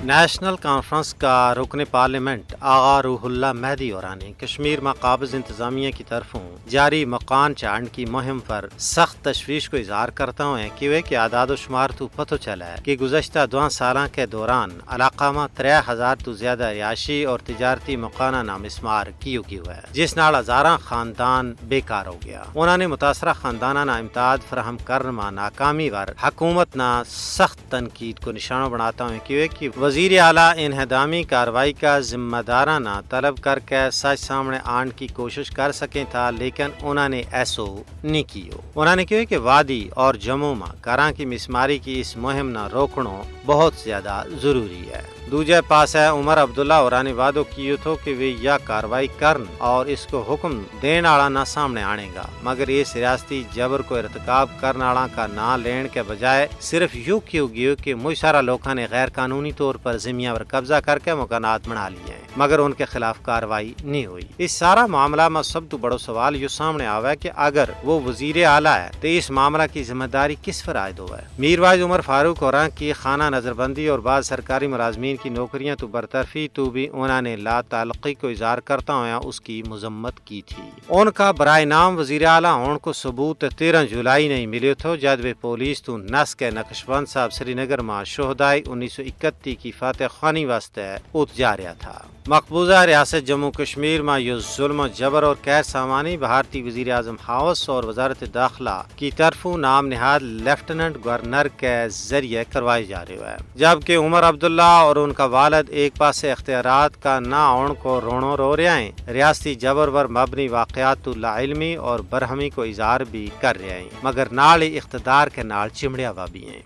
National conference کا رکن parliament آغا روح اللہ مہدی اورانی کشمیر میں قابض انتظامیہ کی طرفوں جاری مکان چانڈ کی مہم پر سخت تشویش کو اظہار کرتا ہوں کہ اعداد و شمار تو پتہ چلا ہے کہ گزشتہ 2 سالوں کے دوران علاقہ میں 3000 تو زیادہ رہائشی اور تجارتی مکانہ نامسمار کیوں ہے جس نال ہزاراں خاندان بیکار ہو گیا۔ انہوں نے متاثرہ خاندانہ امداد فراہم کرنے میں ناکامی ور حکومت نہ سخت تنقید کو نشانہ بناتا ہوں کہ وزیر اعلیٰ انہدامی کارروائی کا ذمہ دارانہ طلب کر کے سچ سامنے آنے کی کوشش کر سکیں تھا، لیکن انہوں نے ایسو نہیں کیو۔ انہوں نے کہا کہ وادی اور جموں میں کراں کی مسماری کی اس مہم نہ روکنا بہت زیادہ ضروری ہے۔ دوجے پاس ہے عمر عبداللہ اورانی وعدو کیو تھو کہ وہ یا کاروائی کرن اور اس کو حکم دین آڑا نہ سامنے آنے گا، مگر اس ریاستی جبر کو ارتکاب کرنے آڑا کا نہ لین کے بجائے صرف یوں کیوں گیو کہ مجھ سارا لوگوں نے غیر قانونی طور پر زمین پر قبضہ کر کے مکانات بنا لیے ہیں، مگر ان کے خلاف کاروائی نہیں ہوئی۔ اس سارا معاملہ میں سب تو بڑا سوال یہ سامنے آوا ہے کہ اگر وہ وزیر اعلیٰ ہے تو اس معاملہ کی ذمہ داری کس پر عائد ہوا ہے؟ میر واعظ عمر فاروق اوران کی خانہ نظر بندی اور بعض سرکاری ملازمین کی نوکریاں تو برطرفی تو بھی انہوں نے لا تعلقی کو اظہار کرتا ہوا اس کی مذمت کی تھی۔ ان کا برائے نام وزیر اعلیٰ ان کو ثبوت 13 جولائی نہیں ملے تھو جب وہ پولیس تو نس کے نقش بند صاحب سری نگر میں شہدائے 1931 کی فاتح خوانی واسطے ات جا رہا تھا۔ مقبوضہ ریاست جموں کشمیر میں یہ ظلم و جبر اور غیر سامانی بھارتی وزیر اعظم ہاؤس اور وزارت داخلہ کی طرفوں نام نہاد لیفٹیننٹ گورنر کے ذریعے کروائی جا رہی ہے، جبکہ عمر عبداللہ اور ان کا والد ایک پاس اختیارات کا نہ آن کو رونو رو رہے ہیں، ریاستی جبر پر مبنی واقعات تو لا علمی اور برہمی کو اظہار بھی کر رہے ہیں، مگر نال اقتدار کے نال چمڑیا ہوا بھی ہیں۔